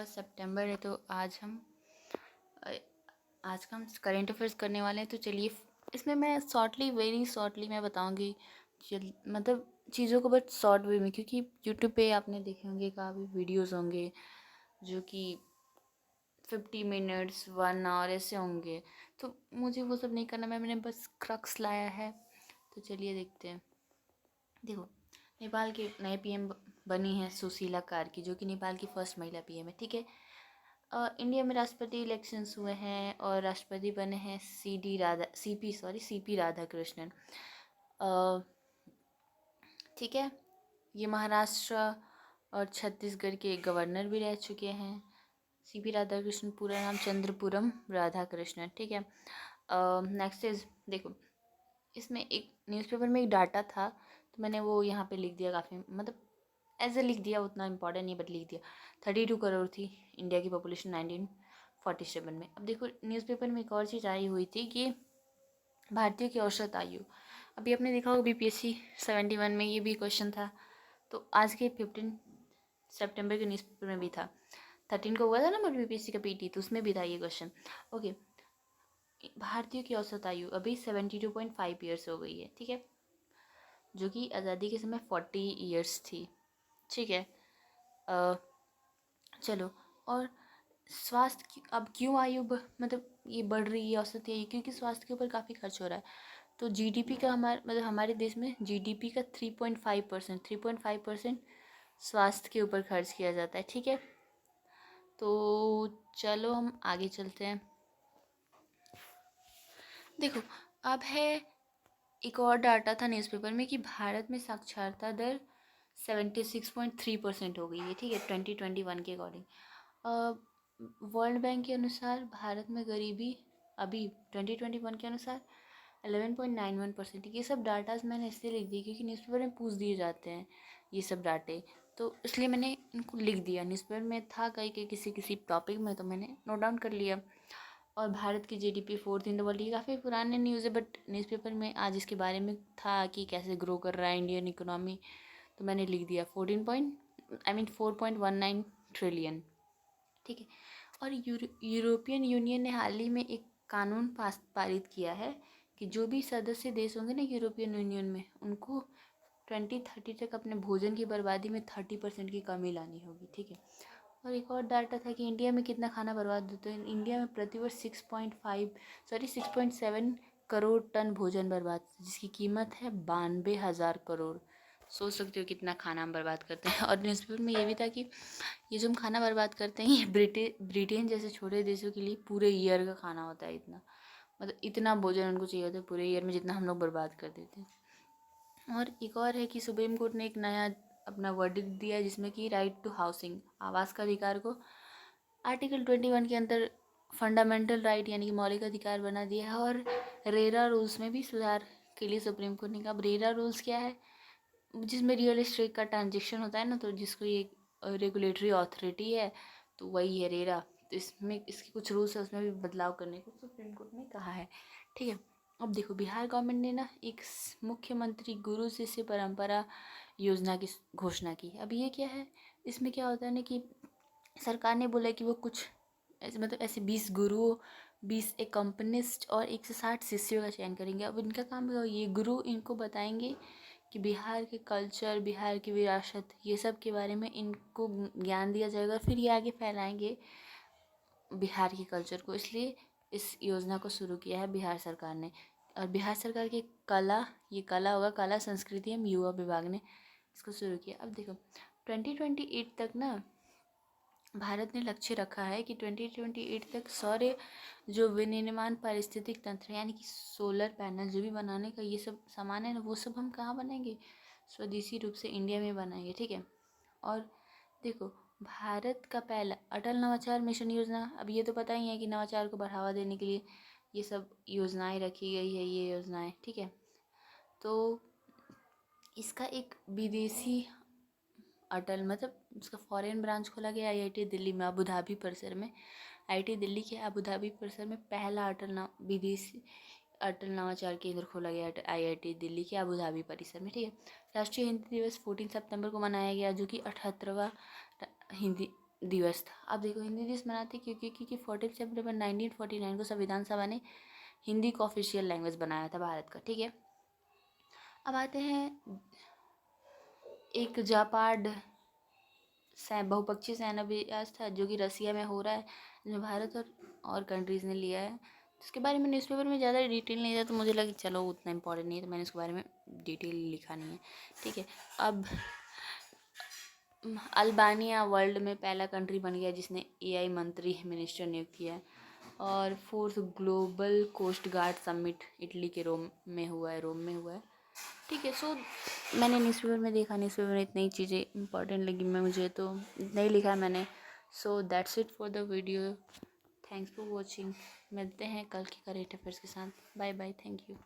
सितंबर है तो अ, आज का हम करेंट अफेयर्स करने वाले हैं। तो चलिए इसमें मैं वेरी शॉर्टली मैं बताऊंगी। मतलब चीज़ों को बस शॉर्ट वे में, क्योंकि यूट्यूब पे आपने देखे होंगे काफ़ी वीडियोस होंगे जो कि 50 मिनट्स 1 आवर ऐसे होंगे। तो मुझे वो सब नहीं करना, मैंने बस क्रक्स लाया है। तो चलिए देखते हैं। देखो, नेपाल के नए पीएम बनी है सुशीला कार्की, जो कि नेपाल की फर्स्ट महिला पीएम है। ठीक है। इंडिया में राष्ट्रपति इलेक्शंस हुए हैं और राष्ट्रपति बने हैं सीपी राधाकृष्णन। ठीक है। ये महाराष्ट्र और छत्तीसगढ़ के गवर्नर भी रह चुके हैं। सीपी राधाकृष्णन पूरा नाम चंद्रपुरम राधाकृष्णन। ठीक है। नेक्स्ट इज, देखो इसमें एक न्यूज़पेपर में एक डाटा था, तो मैंने वो यहाँ पे लिख दिया। काफ़ी मतलब ऐसे लिख दिया, उतना इम्पोर्टेंट नहीं बट लिख दिया। 32 करोड़ थी इंडिया की पॉपुलेशन 1947 में। अब देखो न्यूज़पेपर में एक और चीज़ आई हुई थी कि भारतीय की औसत आयु। अभी आपने देखा होगा BPSC 71 में ये भी क्वेश्चन था। तो आज के 15 सितंबर के न्यूज़पेपर में भी था। 13 को हुआ था ना बट BPSC का PT, तो उसमें भी था ये क्वेश्चन। ओके, भारतीयों की औसत आयु अभी 72.5 ईयर्स हो गई है। ठीक है, जो कि आज़ादी के समय 40 ईयर्स थी। ठीक है। चलो, और स्वास्थ्य की अब क्यों मतलब ये बढ़ रही है औसत आयु, क्योंकि स्वास्थ्य के ऊपर काफ़ी खर्च हो रहा है। तो GDP का हमारे देश में GDP का 3.5% स्वास्थ्य के ऊपर खर्च किया जाता है। ठीक है। तो चलो हम आगे चलते हैं। देखो, अब है एक और डाटा था न्यूज़पेपर में कि भारत में साक्षरता दर 76.3% हो गई है। ठीक है, 2021 के अकॉर्डिंग। वर्ल्ड बैंक के अनुसार भारत में गरीबी अभी 2021 के अनुसार 11.91%। ये सब डाटाज मैंने इसलिए लिख दिए क्योंकि न्यूज़पेपर में पूछ दिए जाते हैं ये सब डाटे, तो इसलिए मैंने इनको लिख दिया। न्यूज़पेपर में था कहीं किसी टॉपिक में, तो मैंने नोट डाउन कर लिया। और भारत की GDP 4th in the world, ये काफ़ी पुराने न्यूज़ है बट न्यूज़पेपर में आज इसके बारे में था कि कैसे ग्रो कर रहा है इंडियन इकोनॉमी, तो मैंने लिख दिया 4.19 ट्रिलियन। ठीक है। और यूरोपियन यूनियन ने हाल ही में एक कानून पारित किया है कि जो भी सदस्य देश होंगे ना यूरोपियन यूनियन में, उनको 2030 तक अपने भोजन की बर्बादी में 30% की कमी लानी होगी। ठीक है। और एक और डाटा था कि इंडिया में कितना खाना बर्बाद होता है। इंडिया में प्रतिवर्ष 6.7 करोड़ टन भोजन बर्बाद, जिसकी कीमत है 92,000 करोड़। सोच सकते हो कितना खाना हम बर्बाद करते हैं। और न्यूज़पेपर में ये भी था कि ये जो हम खाना बर्बाद करते हैं, ये ब्रिटेन जैसे छोटे देशों के लिए पूरे ईयर का खाना होता है। इतना मतलब इतना भोजन उनको चाहिए होता है पूरे ईयर में, जितना हम लोग बर्बाद कर देते हैं। और एक और है कि सुप्रीम कोर्ट ने एक नया अपना वर्डिक्ट दिया है, जिसमें कि राइट टू हाउसिंग, आवास का अधिकार को आर्टिकल 21 के अंदर फंडामेंटल राइट यानी कि मौलिक अधिकार बना दिया है। और रेरा रूल्स में भी सुधार के लिए सुप्रीम कोर्ट ने कहा। अब रेरा रूल्स क्या है, जिसमें रियल एस्टेट का ट्रांजेक्शन होता है ना, तो जिसको ये रेगुलेटरी अथॉरिटी है, तो वही है रेरा। तो इसमें इसके कुछ रूल्स है, उसमें भी बदलाव करने को सुप्रीम कोर्ट ने कहा है। ठीक है। अब देखो, बिहार गवर्नमेंट ने ना एक मुख्यमंत्री गुरु शिष्य परंपरा योजना की घोषणा की। अब ये क्या है, इसमें क्या होता है ना कि सरकार ने बोला कि वो कुछ ऐसे 20 गुरुओं, 20 एकम्पनिस्ट और 160 शिष्यों का चयन करेंगे। अब इनका काम होगा, ये गुरु इनको बताएंगे कि बिहार के कल्चर, बिहार की विरासत, ये सब के बारे में इनको ज्ञान दिया जाएगा। फिर ये आगे फैलाएंगे बिहार के कल्चर को। इसलिए इस योजना को शुरू किया है बिहार सरकार ने। और बिहार सरकार की कला संस्कृति एवं युवा विभाग ने इसको शुरू किया। अब देखो 2028 तक ना भारत ने लक्ष्य रखा है कि 2028 तक सौर जो विनिर्माण पारिस्थितिक तंत्र यानी कि सोलर पैनल जो भी बनाने का ये सब सामान है ना, वो सब हम कहाँ बनाएंगे, स्वदेशी रूप से इंडिया में बनाएंगे। ठीक है। और देखो, भारत का पहला अटल नवाचार मिशन योजना, अब ये तो पता ही है कि नवाचार को बढ़ावा देने के लिए ये सब योजनाएं रखी गई है, ये योजनाएं। ठीक है। तो इसका एक विदेशी अटल उसका फॉरेन ब्रांच खोला गया IIT दिल्ली में, अबू धाबी परिसर में। IIT दिल्ली के अबू धाबी परिसर में पहला विदेशी अटल नवाचार केंद्र खोला गया IIT दिल्ली के अबू धाबी परिसर में। ठीक है। राष्ट्रीय हिंदी दिवस 14 सितंबर को मनाया गया, जो कि 78वां हिंदी दिवस था। अब देखो हिंदी दिवस मनाते क्योंकि 14 सितंबर 1949 को संविधान सभा ने हिंदी को ऑफिशियल लैंग्वेज बनाया था भारत का, ठीक है। अब आते हैं एक जापाड बहुपक्षीय सेना अभ्यास था जो कि रसिया में हो रहा है, जिसमें भारत और कंट्रीज़ ने लिया है। उसके बारे में न्यूज़पेपर में ज़्यादा डिटेल नहीं था, तो मुझे लगा चलो उतना इम्पोर्टेंट नहीं है, तो मैंने उसके बारे में डिटेल लिखा नहीं है, ठीक है। अब अल्बानिया वर्ल्ड में पहला कंट्री बन गया जिसने एआई मंत्री मिनिस्टर नियुक्त किया है। और 4th global coast guard summit Italy के रोम में हुआ है, ठीक है। सो मैंने न्यूज़पेपर में देखा, न्यूज़पेपर में इतनी चीज़ें इंपॉर्टेंट लगी मैं मुझे, तो इतना ही लिखा मैंने। So that's it for the video, thanks for watching. मिलते हैं कल के करेंट अफेयर्स के साथ। Bye bye, thank you.